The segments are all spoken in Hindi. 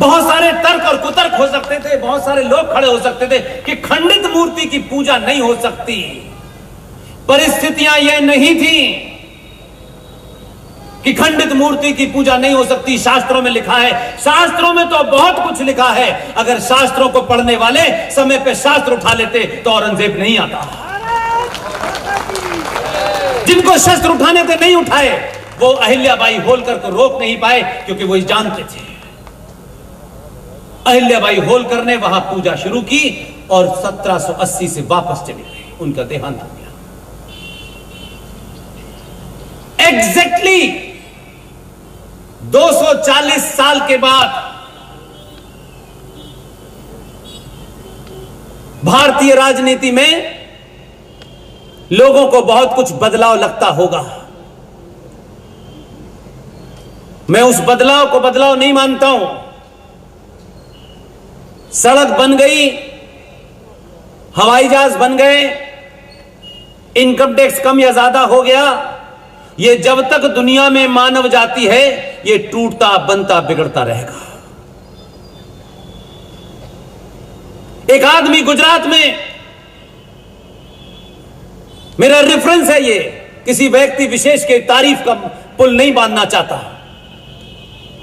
बहुत सारे तर्क और कुतर्क हो सकते थे, बहुत सारे लोग खड़े हो सकते थे कि खंडित मूर्ति की पूजा नहीं हो सकती। परिस्थितियां यह नहीं थी कि खंडित मूर्ति की पूजा नहीं हो सकती। शास्त्रों में लिखा है, शास्त्रों में तो बहुत कुछ लिखा है। अगर शास्त्रों को पढ़ने वाले समय पे शास्त्र उठा लेते तो औरंगजेब नहीं आता। जिनको शस्त्र उठाने थे नहीं उठाए, वो अहिल्याबाई होलकर को रोक नहीं पाए, क्योंकि वो जानते थे। अहिल्याबाई होलकर ने वहां पूजा शुरू की और 1780 से वापस चली गई, उनका देहांत हो गया। एग्जैक्टली 240 साल के बाद भारतीय राजनीति में लोगों को बहुत कुछ बदलाव लगता होगा। मैं उस बदलाव को बदलाव नहीं मानता हूं। सड़क बन गई, हवाई जहाज बन गए, इनकम टैक्स कम या ज्यादा हो गया, ये जब तक दुनिया में मानव जाति है, ये टूटता बनता बिगड़ता रहेगा। एक आदमी गुजरात में, मेरा रेफरेंस है ये, किसी व्यक्ति विशेष के तारीफ का पुल नहीं बांधना चाहता,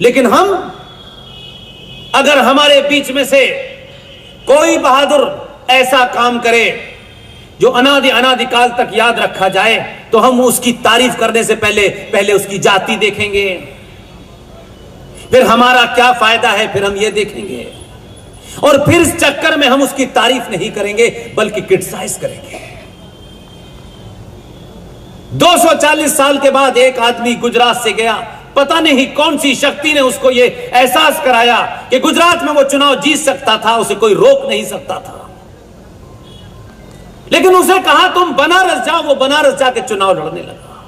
लेकिन हम अगर हमारे बीच में से कोई बहादुर ऐसा काम करे जो अनादिकाल तक याद रखा जाए, तो हम उसकी तारीफ करने से पहले उसकी जाति देखेंगे, फिर हमारा क्या फायदा है, फिर हम ये देखेंगे, और फिर इस चक्कर में हम उसकी तारीफ नहीं करेंगे बल्कि क्रिटिसाइज करेंगे। 240 साल के बाद एक आदमी गुजरात से गया, पता नहीं कौन सी शक्ति ने उसको यह एहसास कराया कि गुजरात में वो चुनाव जीत सकता था, उसे कोई रोक नहीं सकता था। लेकिन उसे कहा तुम बनारस जाओ, वो बनारस जाके चुनाव लड़ने लगा।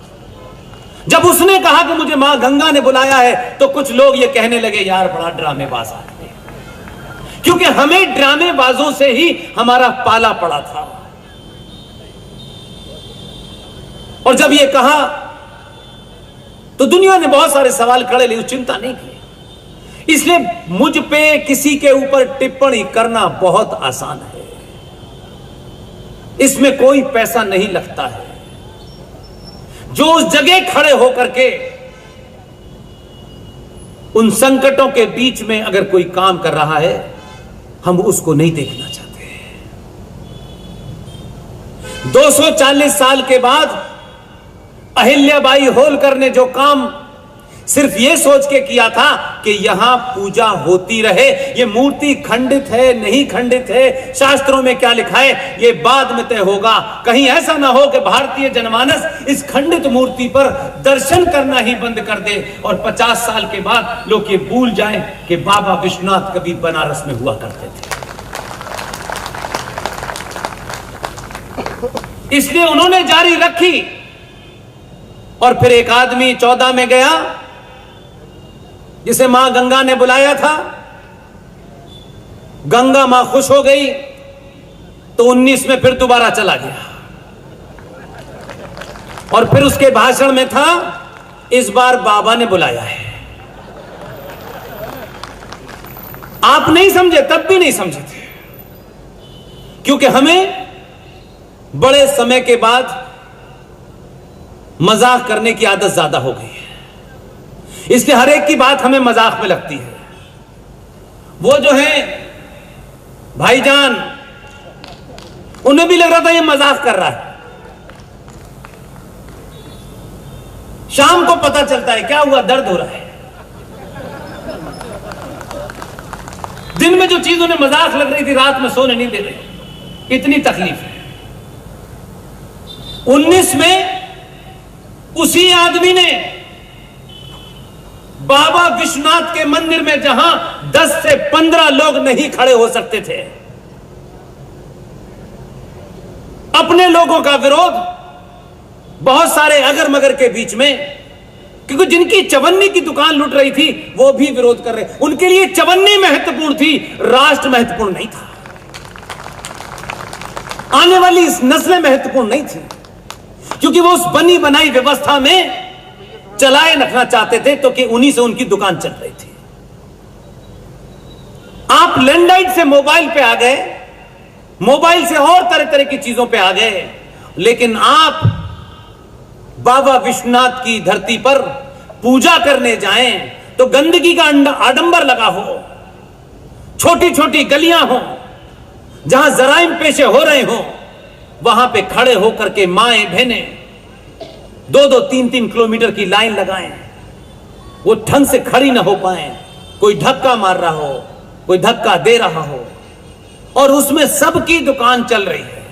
जब उसने कहा कि मुझे मां गंगा ने बुलाया है, तो कुछ लोग ये कहने लगे यार बड़ा ड्रामेबाज आदमी है, क्योंकि हमें ड्रामेबाजों से ही हमारा पाला पड़ा था। और जब ये कहा तो दुनिया ने बहुत सारे सवाल खड़े लिए, चिंता नहीं की। इसलिए मुझ पे किसी के ऊपर टिप्पणी करना बहुत आसान है, इसमें कोई पैसा नहीं लगता है। जो उस जगह खड़े होकर के उन संकटों के बीच में अगर कोई काम कर रहा है, हम उसको नहीं देखना चाहते। 240 साल के बाद अहिल्याबाई होलकर ने जो काम सिर्फ ये सोच के किया था कि यहां पूजा होती रहे, ये मूर्ति खंडित है नहीं खंडित है, शास्त्रों में क्या लिखा है, ये बाद में तय होगा। कहीं ऐसा ना हो कि भारतीय जनमानस इस खंडित मूर्ति पर दर्शन करना ही बंद कर दे और 50 साल के बाद लोग ये भूल जाएं कि बाबा विश्वनाथ कभी बनारस में हुआ करते थे। इसलिए उन्होंने जारी रखी। और फिर एक आदमी 14 में गया जिसे मां गंगा ने बुलाया था, गंगा मां खुश हो गई, तो 19 में फिर दोबारा चला गया। और फिर उसके भाषण में था, इस बार बाबा ने बुलाया है। आप नहीं समझे, तब भी नहीं समझे थे, क्योंकि हमें बड़े समय के बाद मजाक करने की आदत ज्यादा हो गई है, इसलिए हर एक की बात हमें मजाक में लगती है। वो जो है भाईजान, उन्हें भी लग रहा था ये मजाक कर रहा है। शाम को पता चलता है क्या हुआ, दर्द हो रहा है। दिन में जो चीज उन्हें मजाक लग रही थी, रात में सोने नहीं दे रही, इतनी तकलीफ है। 19 में उसी आदमी ने बाबा विश्वनाथ के मंदिर में, जहां 10 से 15 लोग नहीं खड़े हो सकते थे, अपने लोगों का विरोध बहुत सारे अगर मगर के बीच में, क्योंकि जिनकी चवन्नी की दुकान लूट रही थी वो भी विरोध कर रहे, उनके लिए चवन्नी महत्वपूर्ण थी, राष्ट्र महत्वपूर्ण नहीं था, आने वाली इस नस्लें महत्वपूर्ण नहीं थी, क्योंकि वो उस बनी बनाई व्यवस्था में चलाए रखना चाहते थे, तो कि उन्हीं से उनकी दुकान चल रही थी। आप लैंडलाइन से मोबाइल पे आ गए, मोबाइल से और तरह तरह की चीजों पे आ गए, लेकिन आप बाबा विश्वनाथ की धरती पर पूजा करने जाएं तो गंदगी का आडंबर लगा हो, छोटी छोटी गलियां हो, जहां जराइम पेशे हो रहे हो, वहां पे खड़े होकर के माएं बहनें 2-2 3-3 किलोमीटर की लाइन लगाएं, वो ढंग से खड़ी ना हो पाए, कोई धक्का मार रहा हो, कोई धक्का दे रहा हो, और उसमें सबकी दुकान चल रही है।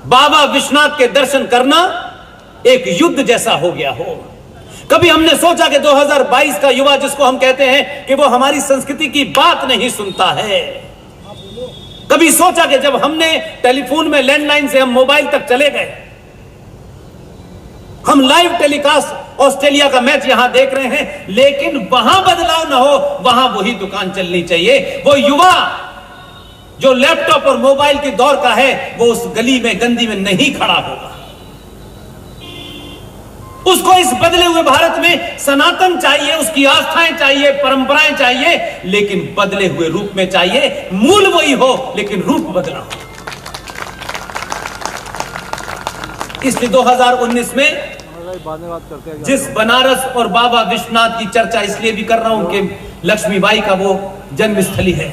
बाबा विश्वनाथ के दर्शन करना एक युद्ध जैसा हो गया हो। कभी हमने सोचा कि 2022 का युवा, जिसको हम कहते हैं कि वो हमारी संस्कृति की बात नहीं सुनता है, कभी सोचा कि जब हमने टेलीफोन में लैंडलाइन से हम मोबाइल तक चले गए, हम लाइव टेलीकास्ट ऑस्ट्रेलिया का मैच यहां देख रहे हैं, लेकिन वहां बदलाव ना हो, वहां वही दुकान चलनी चाहिए। वो युवा जो लैपटॉप और मोबाइल की दौर का है, वो उस गली में गंदी में नहीं खड़ा होगा। उसको इस बदले हुए भारत में सनातन चाहिए, उसकी आस्थाएं चाहिए, परंपराएं चाहिए, लेकिन बदले हुए रूप में चाहिए। मूल वही हो, लेकिन रूप बदला हो। इसलिए 2019 में जिस बनारस और बाबा विश्वनाथ की चर्चा इसलिए भी कर रहा हूं कि लक्ष्मीबाई का वो जन्मस्थली है।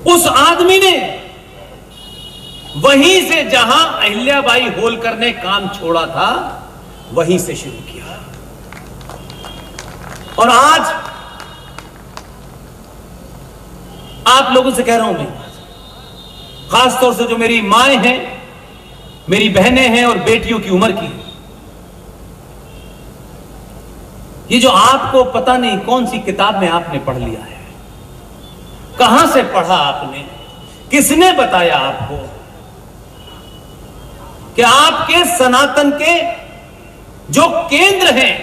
उस आदमी ने वहीं से जहां अहिल्याबाई होलकर ने काम छोड़ा था, वहीं से शुरू किया। और आज आप लोगों से कह रहा हूं मैं, खासतौर से जो मेरी माएं हैं, मेरी बहनें हैं और बेटियों की उम्र की, ये जो आपको पता नहीं कौन सी किताब में आपने पढ़ लिया है, कहां से पढ़ा आपने, किसने बताया आपको कि आपके सनातन के जो केंद्र हैं,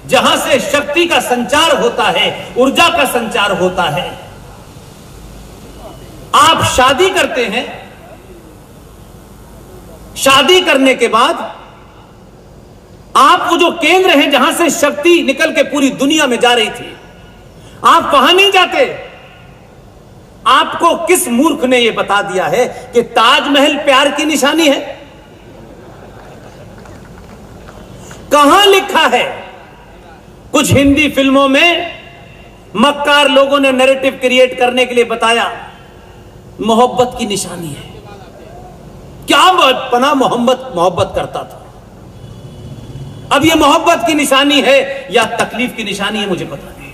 जहां से शक्ति का संचार होता है, ऊर्जा का संचार होता है, आप शादी करते हैं, शादी करने के बाद आप वो जो केंद्र हैं जहां से शक्ति निकल के पूरी दुनिया में जा रही थी, आप वहां नहीं जाते। आपको किस मूर्ख ने यह बता दिया है कि ताजमहल प्यार की निशानी है? कहां लिखा है? कुछ हिंदी फिल्मों में मक्कार लोगों ने नैरेटिव क्रिएट करने के लिए बताया मोहब्बत की निशानी है। क्या पना मोहब्बत करता था। अब यह मोहब्बत की निशानी है या तकलीफ की निशानी है, मुझे पता नहीं।